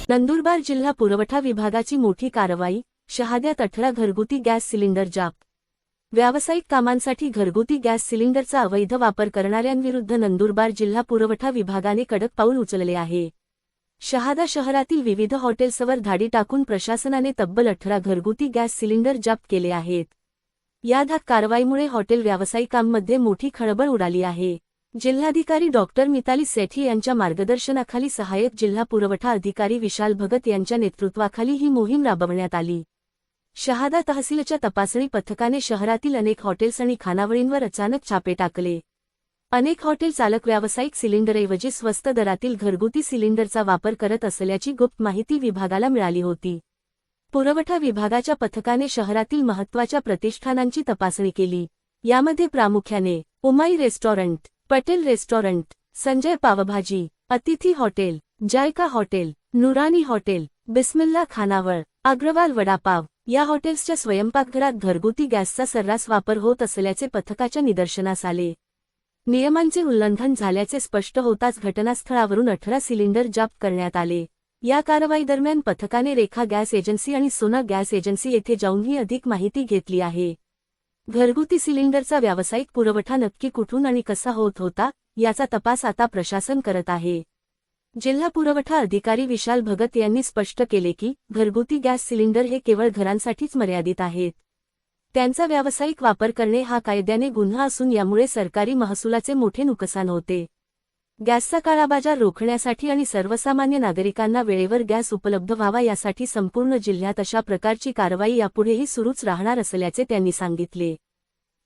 नंदुरबार जिल्हा पुरवठा विभागाची मोठी कारवाई, शहाद्यात 18 घरगुती गॅस सिलेंडर जप्त। व्यावसायिक कामांसाठी घरगुती गॅस सिलेंडरचा अवैध वापर करणाऱ्यांविरुद्ध नंदुरबार जिल्हा पुरवठा विभागाने कडक पाऊल उचलले आहे। शहादा शहरातील विविध हॉटेल्सवर धाडी टाकून प्रशासनाने तब्बल 18 घरगुती गॅस सिलेंडर जप्त केले आहेत। या कारवाईमुळे हॉटेल व्यावसायिकांमध्ये मोठी खळबळ उडाली आहे। जिल्हाधिकारी डॉक्टर मिताली सेठी यांच्या मार्गदर्शनाखाली सहाय्यक जिल्हा पुरवठा अधिकारी विशाल भगत यांच्या नेतृत्वाखाली ही मोहीम राबवण्यात आली। शहादा तहसीलच्या तपासणी पथकाने शहरातील अनेक हॉटेल्स आणि खानावळींवर अचानक छापे टाकले। अनेक हॉटेल चालक व्यावसायिक सिलेंडरऐवजी स्वस्त दरातील घरगुती सिलेंडरचा वापर करत असल्याची गुप्त माहिती विभागाला मिळाली होती। पुरवठा विभागाच्या पथकाने शहरातील महत्त्वाच्या प्रतिष्ठानांची तपासणी केली। यामध्ये प्रामुख्याने Umai restaurant, Patel restaurant, Sanjay pav bhaji, Atithi hotel, Jayka hotel, Noorani hotel, Bismillah खानावळ, अग्रवाल वडापाव या हॉटेल्सच्या स्वयंपाकघरात घरगुती गॅसचा सर्रास वापर होत असल्याचे पथकाच्या निदर्शनास आले। नियमांचे उल्लंघन झाल्याचे स्पष्ट होताच घटनास्थळावरून 18 सिलेंडर जप्त करण्यात आले। या कारवाईदरम्यान पथकाने रेखा गॅस एजन्सी आणि सोना गॅस एजन्सी येथे जाऊनही अधिक माहिती घेतली आहे। घरगुती सिलेंडरचा व्यावसायिक पुरवठा नक्की कुठून आणि कसा होत होता याचा तपास आता प्रशासन करत आहे। जिल्हा पुरवठा अधिकारी विशाल भगत यांनी स्पष्ट केले की घरगुती गॅस सिलेंडर हे केवळ घरांसाठीच मर्यादित आहेत। त्यांचा व्यावसायिक वापर करणे हा कायद्याने गुन्हा असून यामुळे सरकारी महसुलाचे मोठे नुकसान होते। गॅसचा काळाबाजार रोखण्यासाठी आणि सर्वसामान्य नागरिकांना वेळेवर गॅस उपलब्ध व्हावा यासाठी संपूर्ण जिल्ह्यात अशा प्रकारची कारवाई यापुढेही सुरूच राहणार असल्याचे त्यांनी सांगितले।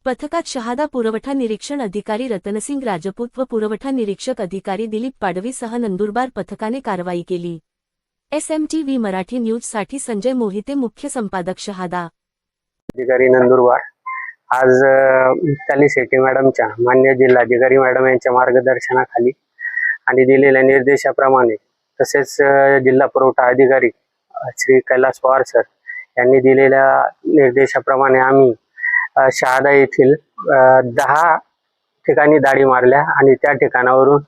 पथकात शहादा पुरवठा निरीक्षण अधिकारी रतनसिंग राजपूत व पुरवठा निरीक्षक अधिकारी दिलीप पाडवीसह नंदुरबार पथकाने कारवाई केली। SMTV मराठी न्यूजसाठी संजय मोहिते, मुख्य संपादक, शहादा। अधिकारी नंदुरबार आज मिताली सेठी मॅडमच्या मान्य जिल्हाधिकारी मॅडम यांच्या मार्गदर्शनाखाली आणि दिलेल्या निर्देशाप्रमाणे तसेच जिल्हा पुरवठा अधिकारी श्री कैलास पवार सर यांनी दिलेल्या निर्देशाप्रमाणे आम्ही शहादा येथील 10 ठिकाणी दाडी मारल्या आणि त्या ठिकाणावरून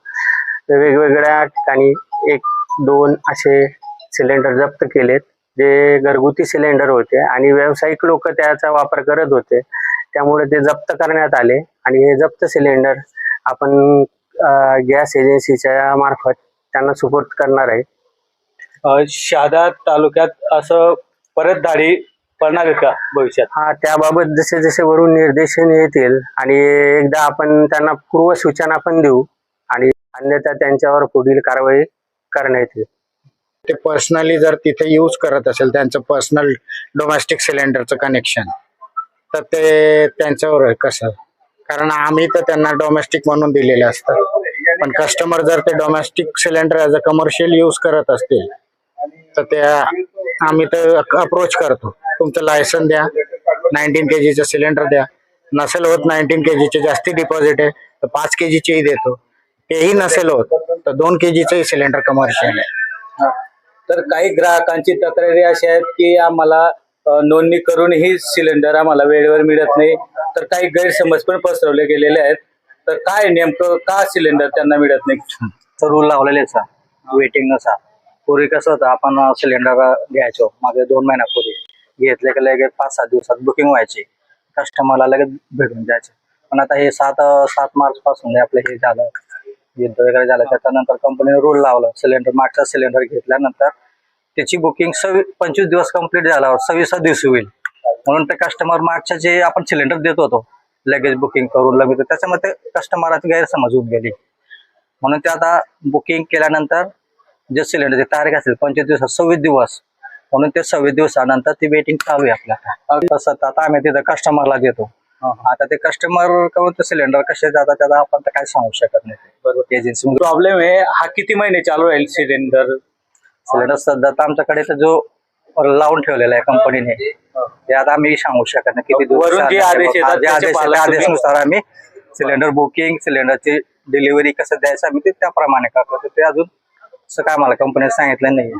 वेगवेगळ्या ठिकाणी 1-2 असे सिलेंडर जप्त केलेत, जे घरगुती सिलेंडर होते आणि व्यावसायिक लोक त्याचा वापर करत होते, त्यामुळे ते जप्त करण्यात आले आणि हे जप्त सिलेंडर आपण गॅस एजन्सीच्या मार्फत त्यांना सुपूर्द करणार आहे। शहादा तालुक्यात असं परत दाढी पडणार आहे का भविष्यात? हा, त्याबाबत जसे जसे वरून निर्देशन येतील आणि एकदा आपण त्यांना पूर्व सूचना पण देऊ आणि अन्यथा त्यांच्यावर पुढील कारवाई करण्यात येईल। ते पर्सनली जर तिथे यूज करत असेल त्यांचं पर्सनल डोमेस्टिक सिलेंडरचं कनेक्शन, तर ते त्यांच्यावर कसं, कारण आम्ही तर त्यांना डोमेस्टिक म्हणून दिलेले असतं, पण कस्टमर जर ते domestic cylinder as a commercial use करत असतील तर ते आम्ही तर अप्रोच करतो, तुमचं लायसन द्या, 19 kgचं सिलेंडर द्या, नसेल होत 19 kgचे जास्ती डिपॉझिट आहे तर 5 kgचेही देतो, तेही नसेल होत तर 2 kgचंही सिलेंडर कमर्शियल आहे। तर काही ग्राहकांची तक्रारी अशी आहेत की आम्हाला नोंदणी करूनही सिलेंडर आम्हाला वेळेवर मिळत नाही, तर काही गैरसमज पण पसरवले गेलेले आहेत। तर काय नेमकं का सिलेंडर त्यांना मिळत नाही? रूल लावलेले वेटिंग नसा। पूर्वी कसं होतं, आपण सिलेंडर घ्यायचो मागे 2 महिन्यापूर्वी घेतले की लगेच 5-7 दिवसात बुकिंग व्हायची, कस्टमरला लगेच भेटून जायचं। पण आता हे 7 मार्च पासून आपलं हे झालं, युद्ध वगैरे झालं, त्याच्यानंतर कंपनीने रूल लावलं, सिलेंडर मागचा सिलेंडर घेतल्यानंतर त्याची बुकिंग 25 दिवस कंप्लीट झाल्यावर 26 दिवस होईल, म्हणून ते कस्टमर मागच्या जे आपण सिलेंडर देत होतो लगेच बुकिंग करून लगेच, त्याच्यामध्ये कस्टमराची गैरसमज होत गेली, म्हणून ते आता बुकिंग केल्यानंतर जे सिलेंडरची तारीख असेल 25 दिवसात 26 दिवस, म्हणून ते 26 दिवसानंतर ती वेटिंग चालू आहे आपल्याला। तसं आता आम्ही तिथं कस्टमरला देतो, आता ते कस्टमर कडून ते सिलेंडर कसे जातात त्याचा आपण तर काय सांगू शकत नाही। बरोबर, एजन्सी प्रॉब्लेम आहे हा। किती महिने चालू राहील सिलेंडर? सध्या तर आमच्याकडे तर जो लावून ठेवलेला आहे कंपनीने, ते आता आम्ही सांगू शकत नाही किती दिवस, वरून जे आदेश येतात आदेशानुसार आम्ही सिलेंडर बुकिंग, सिलेंडरची डिलिव्हरी कसं द्यायचं आम्ही ते त्याप्रमाणे करतो, ते अजून असं काय मला कंपनीने सांगितलं नाही।